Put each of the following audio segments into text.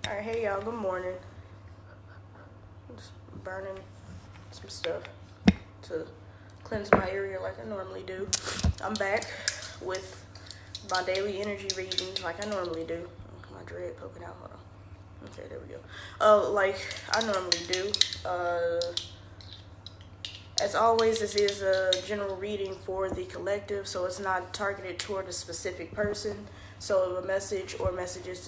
Alright, hey y'all, good morning. I'm just burning some stuff to cleanse my area like I normally do. I'm back with my daily energy readings like I normally do. My dread poking out, hold on. Okay, there we go. Like I normally do. As always, this is a general reading for the collective, so it's not targeted toward a specific person. So if a message or messages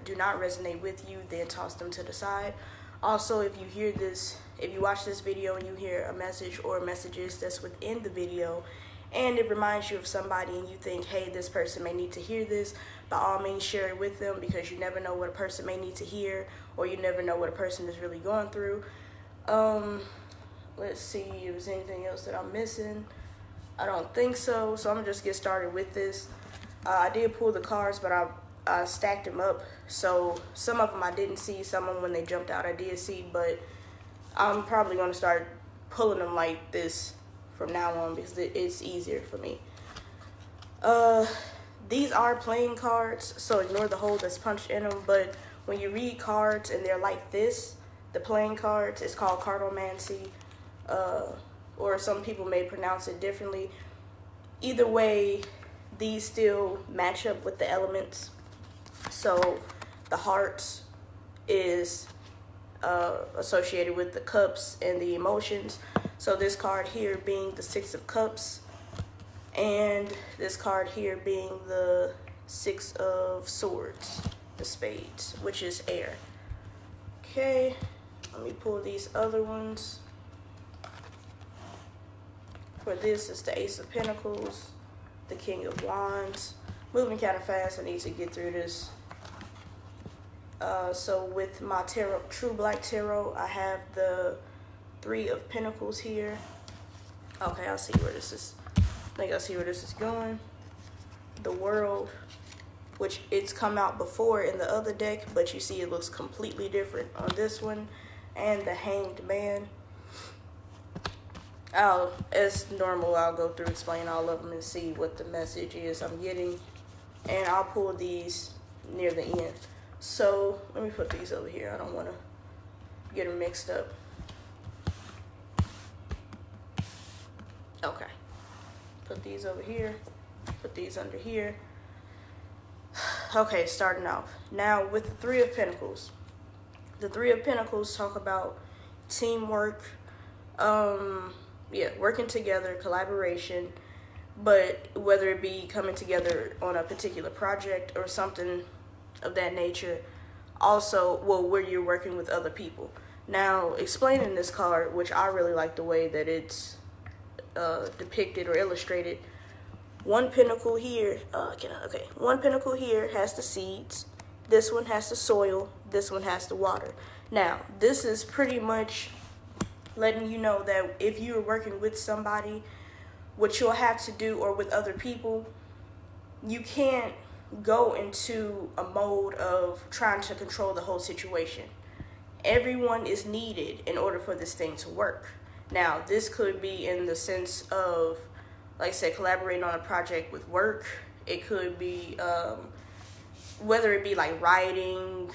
do not resonate with you, then toss them to the side. Also, if you watch this video and you hear a message or messages that's within the video, and it reminds you of somebody and you think, hey, this person may need to hear this, by all means share it with them, because you never know what a person may need to hear, or you never know what a person is really going through. Let's see if there's anything else that I'm missing. I don't think so, so I'm gonna just get started with this. I did pull the cards, but I stacked them up, so some of them I didn't see, some of them when they jumped out I did see, but I'm probably gonna start pulling them like this from now on because it's easier for me. These are playing cards, so ignore the hole that's punched in them, but when you read cards and they're like this, the playing cards, it's called cardomancy. Or some people may pronounce it differently. Either way, these still match up with the elements. So the hearts is associated with the cups and the emotions. So this card here being the Six of Cups, and this card here being the Six of Swords, the Spades, which is air. Okay, let me pull these other ones. For this, it's the Ace of Pentacles, the King of Wands. Moving kind of fast, I need to get through this. So with my tarot, True Black Tarot, I have the Three of Pentacles here. Okay, I see where this is. I think I see where this is going. The World, which it's come out before in the other deck, but you see it looks completely different on this one. And the Hanged Man. As normal, I'll go through, explain all of them, and see what the message is I'm getting. And I'll pull these near the end. So, let me put these over here. I don't want to get them mixed up. Okay. Put these over here. Put these under here. Okay, starting off. Now, with the Three of Pentacles. The Three of Pentacles talk about teamwork, working together, collaboration, but whether it be coming together on a particular project or something of that nature, also, where you're working with other people. Now, explaining this card, which I really like the way that it's depicted or illustrated, one pentacle here, one pentacle here has the seeds, this one has the soil, this one has the water. Now, this is pretty much letting you know that if you're working with somebody, what you'll have to do, or with other people, you can't go into a mode of trying to control the whole situation. Everyone is needed in order for this thing to work. Now, this could be in the sense of, like I said, collaborating on a project with work. It could be, whether it be like writing,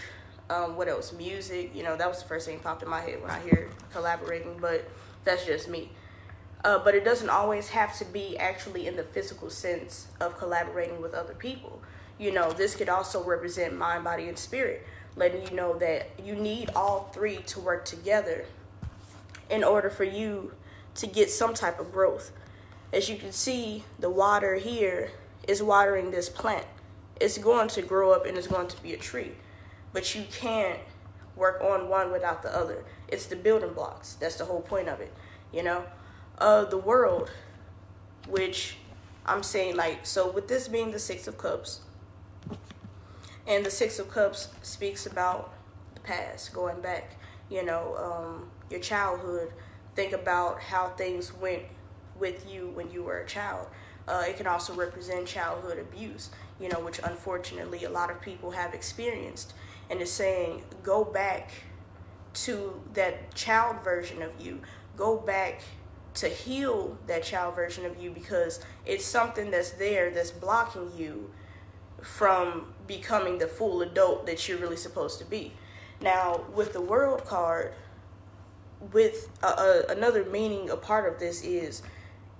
what else? Music. That was the first thing that popped in my head when I hear collaborating, but that's just me. But it doesn't always have to be actually in the physical sense of collaborating with other people. This could also represent mind, body, and spirit, letting you know that you need all three to work together in order for you to get some type of growth. As you can see, the water here is watering this plant. It's going to grow up and it's going to be a tree. But you can't work on one without the other. It's the building blocks. That's the whole point of it, The World, which I'm saying, so with this being the Six of Cups, and the Six of Cups speaks about the past, going back, your childhood. Think about how things went with you when you were a child. It can also represent childhood abuse, which unfortunately a lot of people have experienced. And it's saying, go back to that child version of you. Go back to heal that child version of you, because it's something that's there that's blocking you from becoming the full adult that you're really supposed to be. Now, with the world card, with another meaning, a part of this is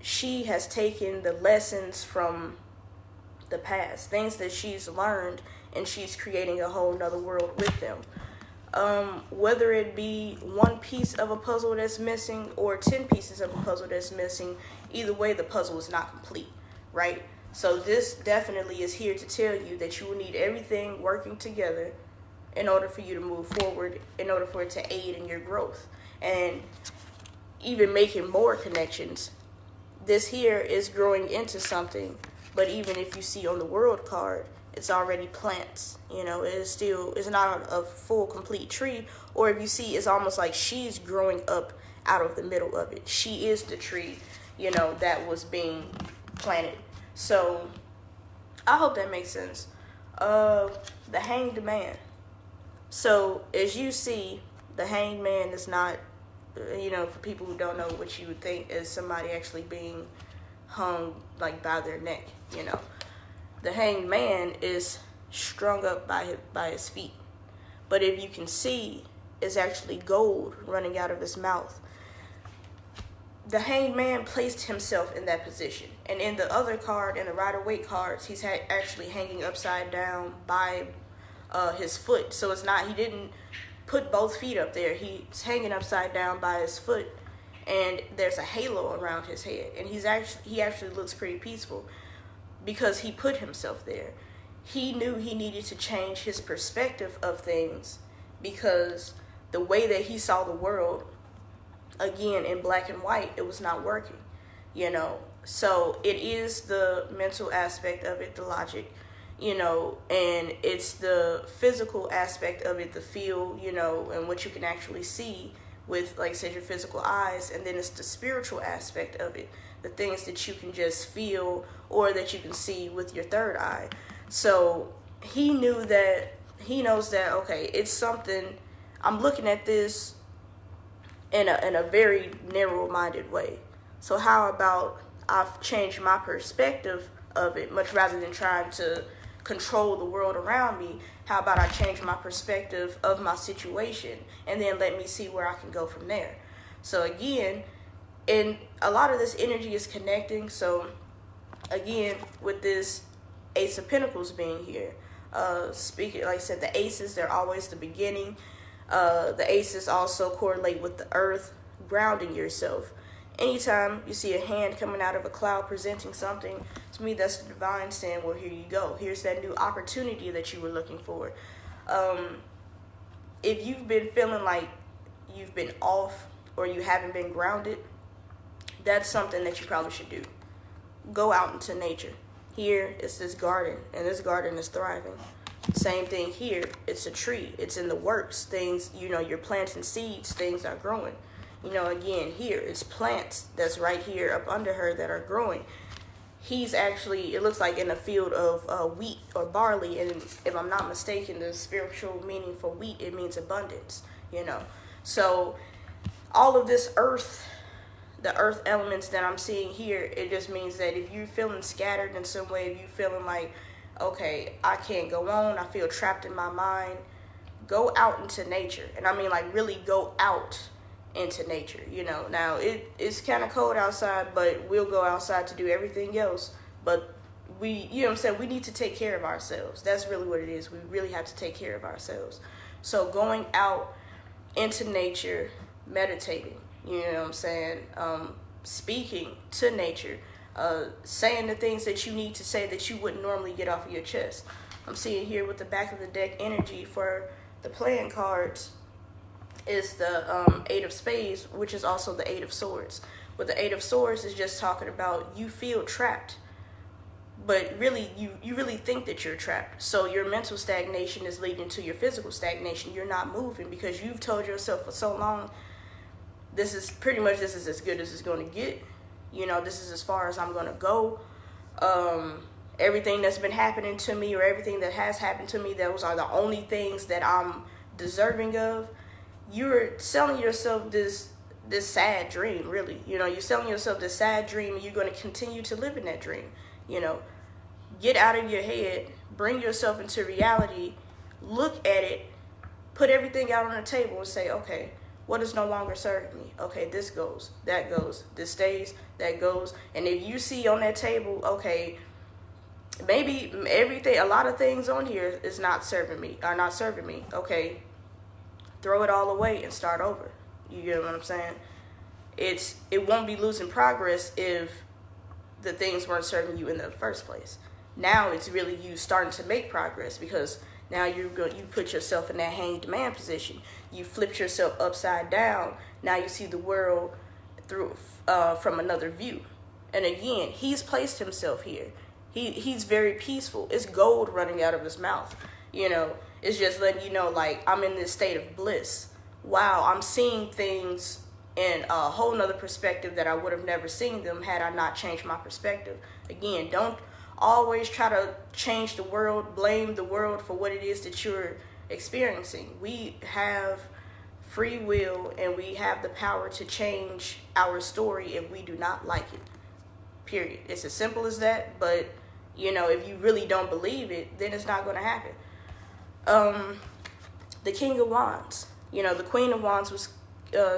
she has taken the lessons from the past, things that she's learned, and she's creating a whole nother world with them. Whether it be one piece of a puzzle that's missing or 10 pieces of a puzzle that's missing, either way, the puzzle is not complete, right? So this definitely is here to tell you that you will need everything working together in order for you to move forward, in order for it to aid in your growth. And even making more connections. This here is growing into something, but even if you see on the world card, it's already plants. It's not a full complete tree. Or if you see, it's almost like she's growing up out of the middle of it. She is the tree, that was being planted. So I hope that makes sense. The Hanged Man. So as you see, the Hanged Man is not, for people who don't know, what you would think is somebody actually being hung like by their neck. The Hanged Man is strung up by his feet. But if you can see, it's actually gold running out of his mouth. The Hanged Man placed himself in that position. And in the other card, in the Rider-Waite cards, he's actually hanging upside down by his foot. So it's not, he didn't put both feet up there. He's hanging upside down by his foot, and there's a halo around his head. And he actually looks pretty peaceful because he put himself there. He knew he needed to change his perspective of things because the way that he saw the world, again, in black and white, it was not working, So it is the mental aspect of it, the logic, and it's the physical aspect of it, the feel, and what you can actually see with, like I said, your physical eyes. And then it's the spiritual aspect of it, the things that you can just feel or that you can see with your third eye. So he knows that, okay, it's something, I'm looking at this in a very narrow-minded way. So how about I've changed my perspective of it, much rather than trying to control the world around me? How about I change my perspective of my situation and then let me see where I can go from there? So again, and a lot of this energy is connecting. So again, with this Ace of Pentacles being here, speaking, like I said, the aces, they're always the beginning. The aces also correlate with the earth, grounding yourself. Anytime you see a hand coming out of a cloud presenting something, to me that's the divine saying, well, here you go. Here's that new opportunity that you were looking for. If you've been feeling like you've been off or you haven't been grounded, that's something that you probably should do. Go out into nature. Here is this garden, and this garden is thriving. Same thing here. It's a tree. It's in the works. Things, you're planting seeds. Things are growing. Again, here, it's plants that's right here up under her that are growing. He's actually, it looks like in a field of wheat or barley. And if I'm not mistaken, the spiritual meaning for wheat, it means abundance, So all of this earth, the earth elements that I'm seeing here, it just means that if you're feeling scattered in some way, if you're feeling like, okay, I can't go on, I feel trapped in my mind, go out into nature. And I mean, like, really go out into nature. Now it's kind of cold outside, but we'll go outside to do everything else. But we need to take care of ourselves. That's really what it is. We really have to take care of ourselves. So going out into nature, meditating, speaking to nature, saying the things that you need to say that you wouldn't normally get off of your chest. I'm seeing here with the back of the deck energy for the playing cards is the Eight of Spades, which is also the Eight of Swords. With the Eight of Swords is just talking about you feel trapped, but really you really think that you're trapped. So your mental stagnation is leading to your physical stagnation. You're not moving because you've told yourself for so long, this is as good as it's going to get. This is as far as I'm going to go. Everything that's been happening to me or everything that has happened to me, those are the only things that I'm deserving of. You're selling yourself this sad dream, really. You're selling yourself this sad dream, and you're going to continue to live in that dream. Get out of your head, bring yourself into reality, look at it, Put everything out on the table and say, okay, what is no longer serving me? Okay, this goes, that goes, this stays, that goes. And if you see on that table, okay, maybe everything, a lot of things on here is not serving me, are not serving me. Okay, throw it all away and start over. You get what I'm saying? It won't be losing progress if the things weren't serving you in the first place. Now it's really you starting to make progress, because now you put yourself in that hanged man position. You flipped yourself upside down. Now you see the world through from another view. And again, he's placed himself here. He's very peaceful. It's gold running out of his mouth. You know, it's just letting you know, like, I'm in this state of bliss. Wow, I'm seeing things in a whole nother perspective that I would have never seen them had I not changed my perspective. Again, don't always try to change the world, blame the world for what it is that you're experiencing. We have free will, and we have the power to change our story if we do not like it. Period. It's as simple as that. But, you know, if you really don't believe it, then it's not going to happen. The King of Wands. You know, the Queen of Wands was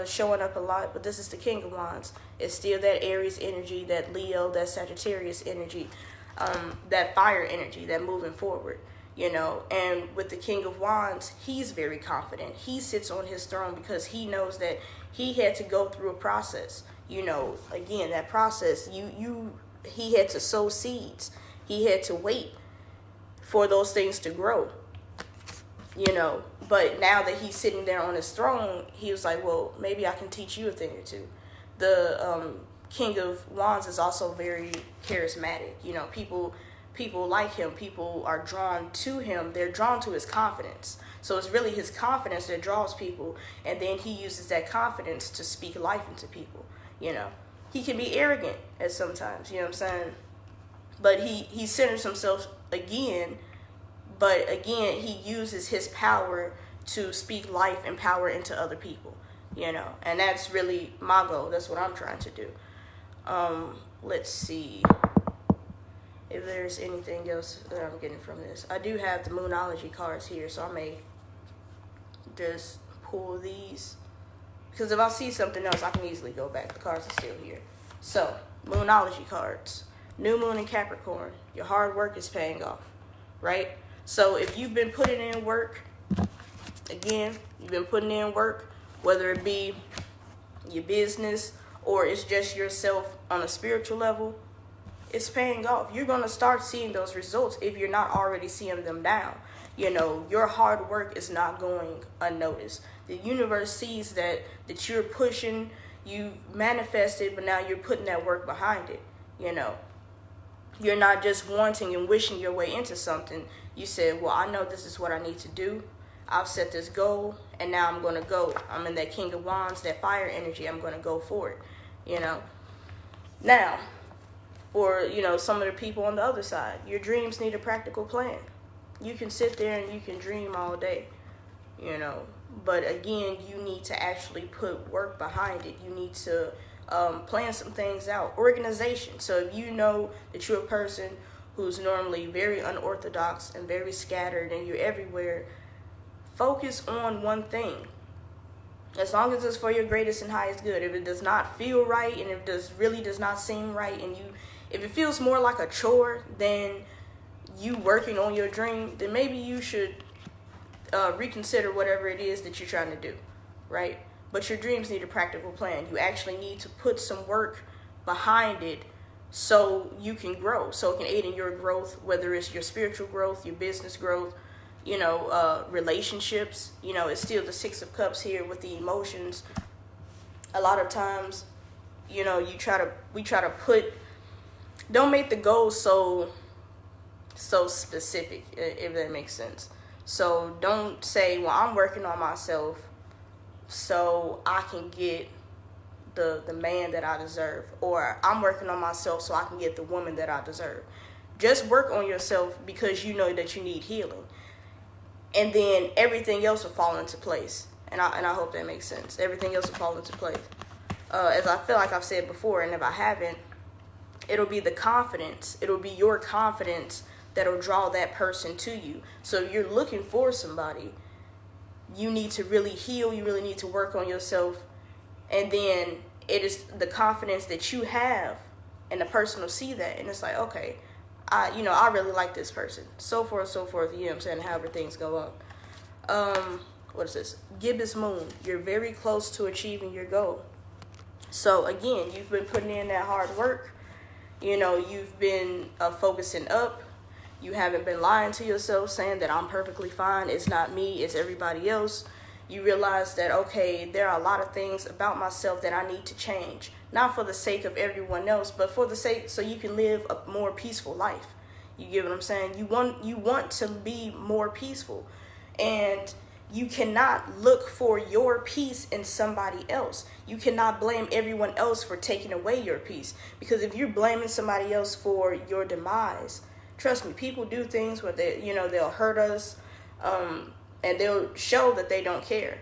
showing up a lot, but this is the King of Wands. It's still that Aries energy, that Leo, that Sagittarius energy, that fire energy, that moving forward, you know. And with the King of Wands, he's very confident. He sits on his throne because he knows that he had to go through a process. You know, again, that process, he had to sow seeds. He had to wait for those things to grow, you know. But now that he's sitting there on his throne, he was like, well, maybe I can teach you a thing or two. The King of Wands is also very charismatic. You know, people like him. People are drawn to him. They're drawn to his confidence. So it's really his confidence that draws people. And then he uses that confidence to speak life into people. You know, he can be arrogant at sometimes, you know what I'm saying? But he centers himself again. But again, he uses his power to speak life and power into other people, you know. And that's really my goal. That's what I'm trying to do. Let's see if there's anything else that I'm getting from this. I do have the Moonology cards here, so I may just pull these, because if I see something else, I can easily go back. The cards are still here. So, Moonology cards. New Moon in Capricorn. Your hard work is paying off, right? So if you've been putting in work, again, you've been putting in work, whether it be your business or it's just yourself on a spiritual level, it's paying off. You're going to start seeing those results if you're not already seeing them now. You know, your hard work is not going unnoticed. The universe sees that you're pushing, you manifested, but now you're putting that work behind it, you know. You're not just wanting and wishing your way into something. You said, well, I know this is what I need to do. I've set this goal, and now I'm going to go. I'm in that King of Wands, that fire energy. I'm going to go for it, you know. Now, for, you know, some of the people on the other side, your dreams need a practical plan. You can sit there and you can dream all day, you know. But again, you need to actually put work behind it. You need to plan some things out. Organization. So if you know that you're a person who's normally very unorthodox and very scattered and you're everywhere, focus on one thing. As long as it's for your greatest and highest good. If it does not feel right, and if it really does not seem right, and if it feels more like a chore than you working on your dream, then maybe you should reconsider whatever it is that you're trying to do, right? But your dreams need a practical plan. You actually need to put some work behind it so you can grow, so it can aid in your growth, whether it's your spiritual growth, your business growth, you know, relationships. You know, it's still the Six of Cups here with the emotions. A lot of times, you know, we try to put, don't make the goals so specific, if that makes sense. So don't say, well, I'm working on myself so I can get the man that I deserve, or I'm working on myself so I can get the woman that I deserve. Just work on yourself because you know that you need healing, and then everything else will fall into place. And I hope that makes sense. Everything else will fall into place. As I feel like I've said before, and if I haven't, it'll be the confidence. It'll be your confidence that'll draw that person to you. So if you're looking for somebody, you need to really heal, you really need to work on yourself, and then it is the confidence that you have, and the person will see that, and it's like, okay, I really like this person, so forth, you know what I'm saying, however things go on. What is this? Gibbous Moon, you're very close to achieving your goal. So again, you've been putting in that hard work, you've been focusing up. You haven't been lying to yourself, saying that I'm perfectly fine, it's not me, it's everybody else. You realize that, okay, there are a lot of things about myself that I need to change. Not for the sake of everyone else, but for the sake so you can live a more peaceful life. You get what I'm saying? You want to be more peaceful. And you cannot look for your peace in somebody else. You cannot blame everyone else for taking away your peace. Because if you're blaming somebody else for your demise, trust me, people do things where they'll hurt us, and they'll show that they don't care,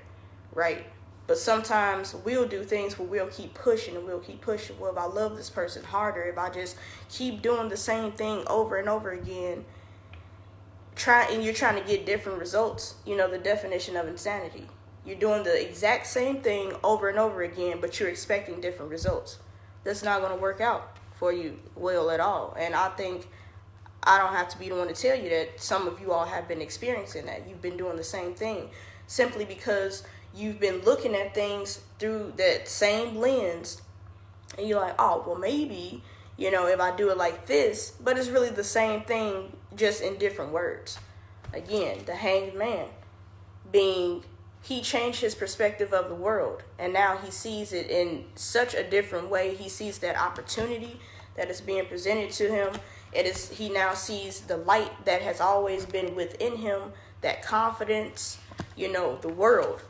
right? But sometimes we'll do things where we'll keep pushing and we'll keep pushing. Well, if I love this person harder, if I just keep doing the same thing over and over again, you're trying to get different results, the definition of insanity. You're doing the exact same thing over and over again, but you're expecting different results. That's not going to work out for you well at all. And I think I don't have to be the one to tell you that some of you all have been experiencing that. You've been doing the same thing simply because you've been looking at things through that same lens, and you're like, oh, well, maybe, if I do it like this, but it's really the same thing, just in different words. Again, the Hanged Man he changed his perspective of the world, and now he sees it in such a different way. He sees that opportunity that is being presented to him. He now sees the light that has always been within him, that confidence, the world.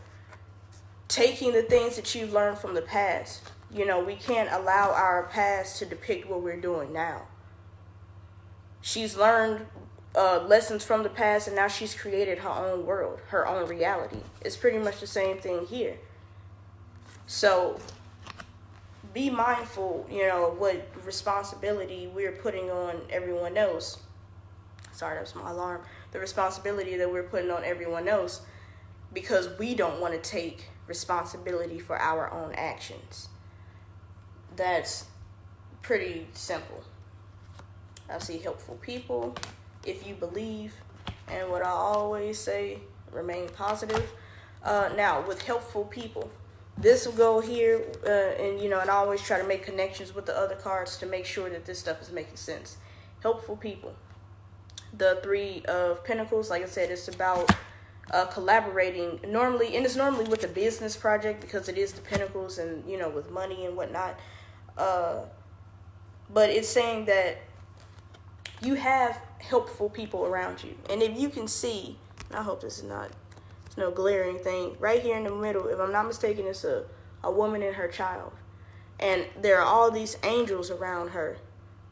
Taking the things that you've learned from the past, we can't allow our past to depict what we're doing now. She's learned lessons from the past, and now she's created her own world, her own reality. It's pretty much the same thing here. So be mindful, of what responsibility we're putting on everyone else. Sorry, that was my alarm. The responsibility that we're putting on everyone else, because we don't want to take responsibility for our own actions. That's pretty simple. I see helpful people. If you believe, and what I always say, remain positive. Now, with helpful people, this will go here, and I always try to make connections with the other cards to make sure that this stuff is making sense. Helpful people. The Three of Pentacles, like I said, it's about collaborating normally, and it's normally with a business project because it is the Pentacles and, with money and whatnot. But it's saying that you have helpful people around you. And if you can see, I hope this is not, it's no glaring thing, right here in the middle, if I'm not mistaken, it's a woman and her child. And there are all these angels around her,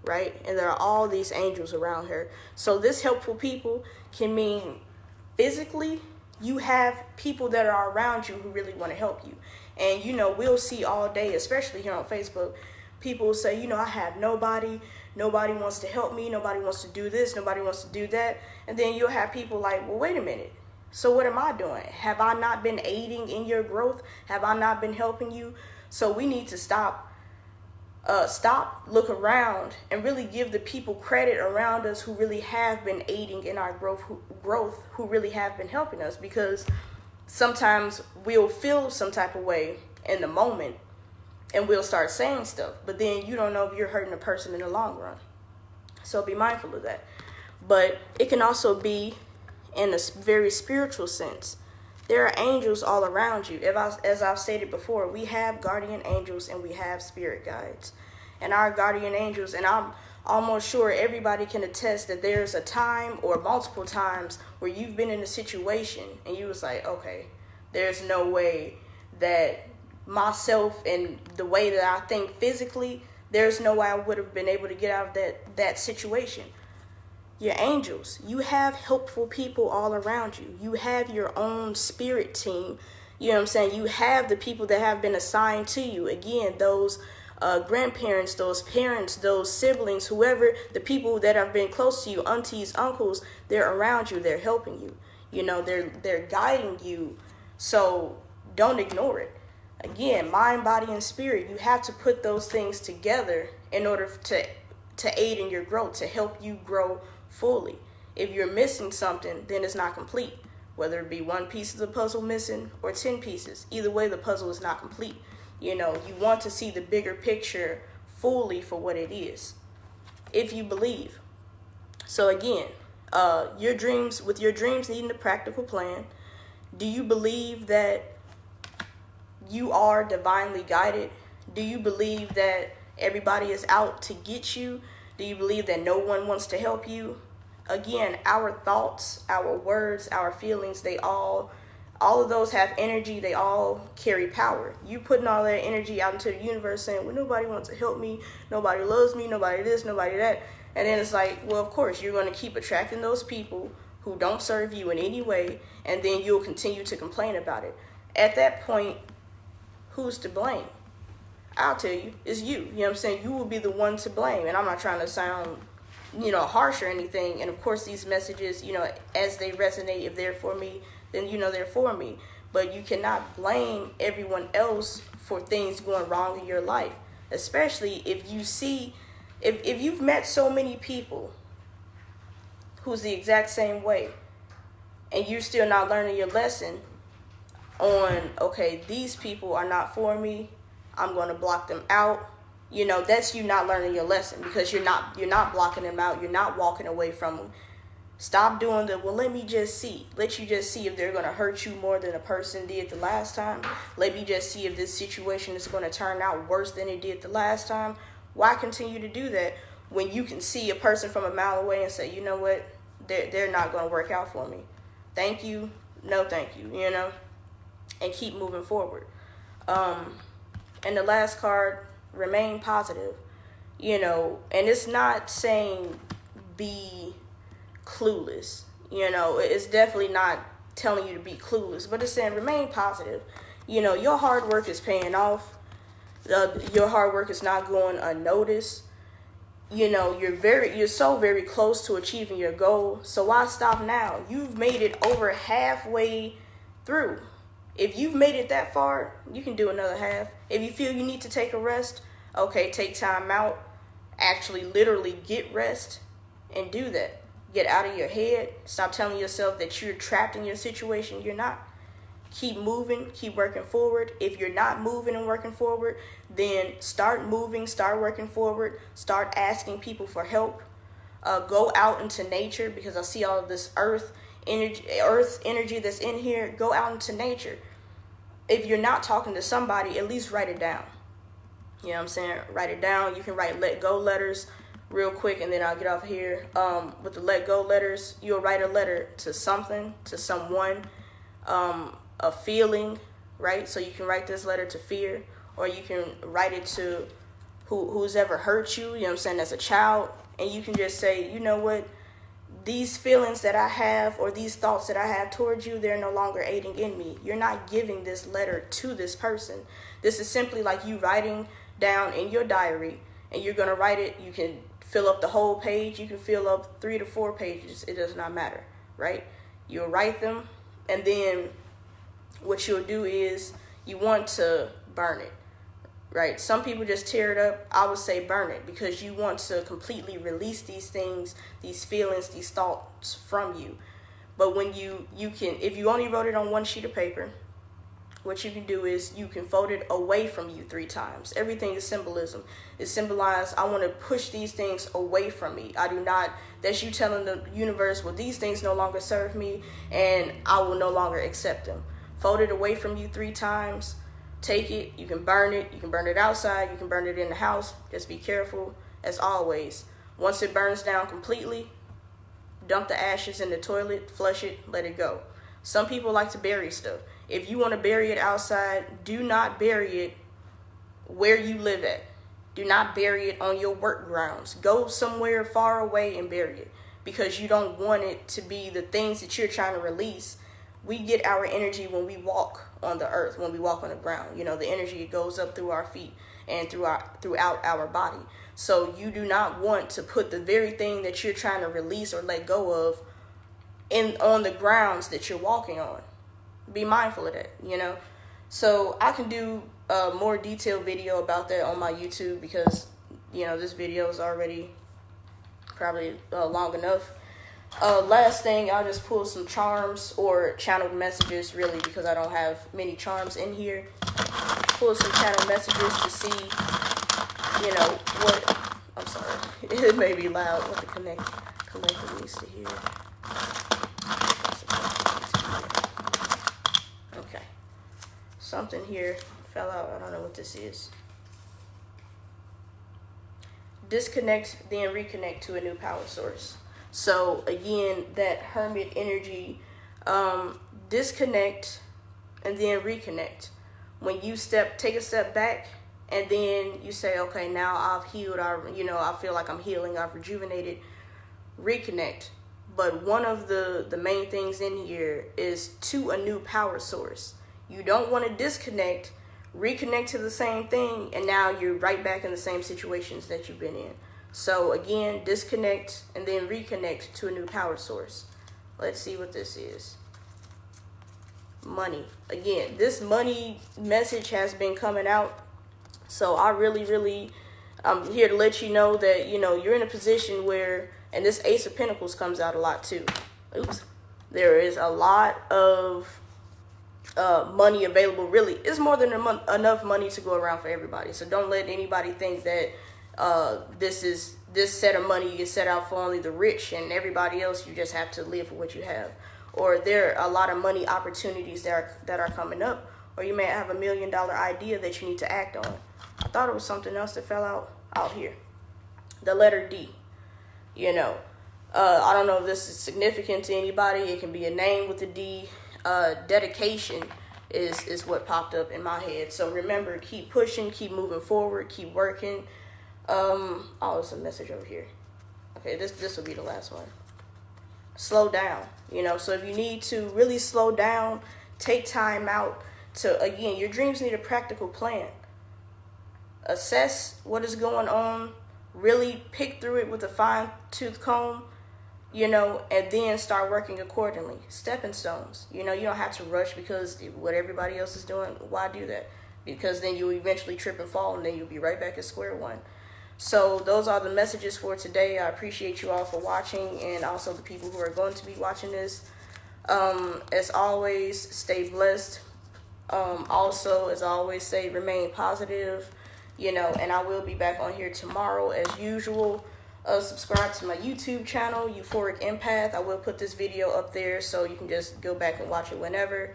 right? And there are all these angels around her. So this helpful people can mean physically, you have people that are around you who really want to help you. And, we'll see all day, especially here on Facebook, people say, I have nobody wants to help me, nobody wants to do this, nobody wants to do that. And then you'll have people like, well, wait a minute. So what am I doing? Have I not been aiding in your growth? Have I not been helping you? So we need to stop, look around, and really give the people credit around us who really have been aiding in our growth, who really have been helping us. Because sometimes we'll feel some type of way in the moment, and we'll start saying stuff, but then you don't know if you're hurting a person in the long run. So be mindful of that. But it can also be in a very spiritual sense. There are angels all around you. As I've stated before, we have guardian angels and we have spirit guides. And our guardian angels, and I'm almost sure everybody can attest that there's a time or multiple times where you've been in a situation and you was like, okay, there's no way that myself and the way that I think physically, there's no way I would have been able to get out of that situation. Your angels, you have helpful people all around you. You have your own spirit team. You know what I'm saying? You have the people that have been assigned to you. Again, those grandparents, those parents, those siblings, whoever, the people that have been close to you, aunties, uncles, they're around you. They're helping you. They're guiding you So don't ignore it. Again, mind, body, and spirit, you have to put those things together in order to aid in your growth, to help you grow fully. If you're missing something, then it's not complete. Whether it be one piece of the puzzle missing or 10 pieces, either way, the puzzle is not complete. You want to see the bigger picture fully for what it is, if you believe. So again, with your dreams needing a practical plan, do you believe that you are divinely guided? Do you believe that everybody is out to get you? Do you believe that no one wants to help you? Again, our thoughts, our words, our feelings, all of those have energy. They all carry power. You putting all that energy out into the universe saying, well, nobody wants to help me, nobody loves me, nobody this, nobody that. And then it's like, well, of course, you're going to keep attracting those people who don't serve you in any way, and then you'll continue to complain about it. At that point, who's to blame? I'll tell you, it's you. You know what I'm saying? You will be the one to blame. And I'm not trying to sound, harsh or anything. And of course, these messages, as they resonate, if they're for me, then they're for me. But you cannot blame everyone else for things going wrong in your life, especially if you see, if you've met so many people who's the exact same way, and you're still not learning your lesson on, okay, these people are not for me, I'm going to block them out. That's you not learning your lesson, because you're not blocking them out. You're not walking away from them. Stop doing let me just see. Let you just see if they're going to hurt you more than a person did the last time. Let me just see if this situation is going to turn out worse than it did the last time. Why continue to do that when you can see a person from a mile away and say, you know what, they're not going to work out for me. Thank you. No, thank you, and keep moving forward. And the last card, remain positive, and it's not saying be clueless, it's definitely not telling you to be clueless, but it's saying remain positive. Your hard work is paying off. Your hard work is not going unnoticed. You're so very close to achieving your goal. So why stop now? You've made it over halfway through. If you've made it that far, you can do another half. If you feel you need to take a rest, okay, take time out. Actually, literally get rest and do that. Get out of your head. Stop telling yourself that you're trapped in your situation. You're not. Keep moving. Keep working forward. If you're not moving and working forward, then start moving. Start working forward. Start asking people for help. Go out into nature, because I see all of this earth energy that's in here. Go out into nature. If you're not talking to somebody, at least write it down. You know what I'm saying? Write it down. You can write let go letters real quick, and then I'll get off here. With the let go letters, you'll write a letter to something, to someone, a feeling, right? So you can write this letter to fear, or you can write it to who's ever hurt you, you know what I'm saying, as a child, and you can just say, you know what, these feelings that I have, or these thoughts that I have towards you, they're no longer aiding in me. You're not giving this letter to this person. This is simply like you writing down in your diary, and you're going to write it. You can fill up the whole page. You can fill up 3 to 4 pages. It does not matter, right? You'll write them, and then what you'll do is you want to burn it, right? Some people just tear it up. I would say burn it, because you want to completely release these things, these feelings, these thoughts from you. But when you can, if you only wrote it on one sheet of paper, what you can do is you can fold it away from you 3 times. Everything is symbolism. It's symbolized, I want to push these things away from me. I do not, that's you telling the universe, well, these things no longer serve me, and I will no longer accept them. Fold it away from you 3 times. Take it. You can burn it. You can burn it outside. You can burn it in the house. Just be careful, as always. Once it burns down completely, dump the ashes in the toilet, flush it, let it go. Some people like to bury stuff. If you want to bury it outside, do not bury it where you live at. Do not bury it on your work grounds. Go somewhere far away and bury it, because you don't want it to be the things that you're trying to release. We get our energy when we walk on the earth, when we walk on the ground. The energy goes up through our feet and throughout our body. So you do not want to put the very thing that you're trying to release or let go of on the grounds that you're walking on. be mindful of that, you know. So I can do a more detailed video about that on my YouTube, because, you know, this video is already probably long enough. Last thing, I'll just pull some charms or channeled messages, really, because I don't have many charms in here. Pull some channeled messages to see, you know, what, I'm sorry, it may be loud, what the collective needs to hear. Okay. Something here fell out. I don't know what this is. Disconnect, then reconnect to a new power source. So again, that hermit energy, disconnect and then reconnect. When you take a step back and then you say, okay, now I've healed, I feel like I'm healing, I've rejuvenated, reconnect. But one of the main things in here is to a new power source. You don't want to disconnect, reconnect to the same thing, and now you're right back in the same situations that you've been in. So again, disconnect and then reconnect to a new power source. Let's see what this is. Money. Again, this money message has been coming out. So I really, I'm here to let you know that, you know, you're in a position where, and this Ace of Pentacles comes out a lot too. Oops. There is a lot of money available. Really, it's more than enough money to go around for everybody. So don't let anybody think that this set of money is set out for only the rich, and everybody else you just have to live for what you have. Or there are a lot of money opportunities that are coming up, or you may have $1 million idea that you need to act on. I thought it was something else that fell out here. The letter D. You know, I don't know if this is significant to anybody. It can be a name with a D. Dedication is what popped up in my head. So remember, keep pushing, keep moving forward, keep working. Oh, there's a message over here. Okay, this will be the last one. Slow down, you know. So if you need to really slow down, take time out to, again, your dreams need a practical plan. Assess what is going on, really pick through it with a fine-tooth comb, you know, and then start working accordingly. Stepping stones, you know, you don't have to rush because what everybody else is doing. Why do that? Because then you'll eventually trip and fall, and then you'll be right back at square one. So those are the messages for today. I appreciate you all for watching, and also the people who are going to be watching this. As always, stay blessed. Also, as I always say, remain positive, you know, and I will be back on here tomorrow as usual. Subscribe to my YouTube channel, Euphoric Empath. I will put this video up there so you can just go back and watch it whenever.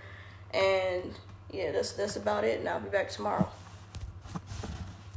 And yeah, that's about it, and I'll be back tomorrow.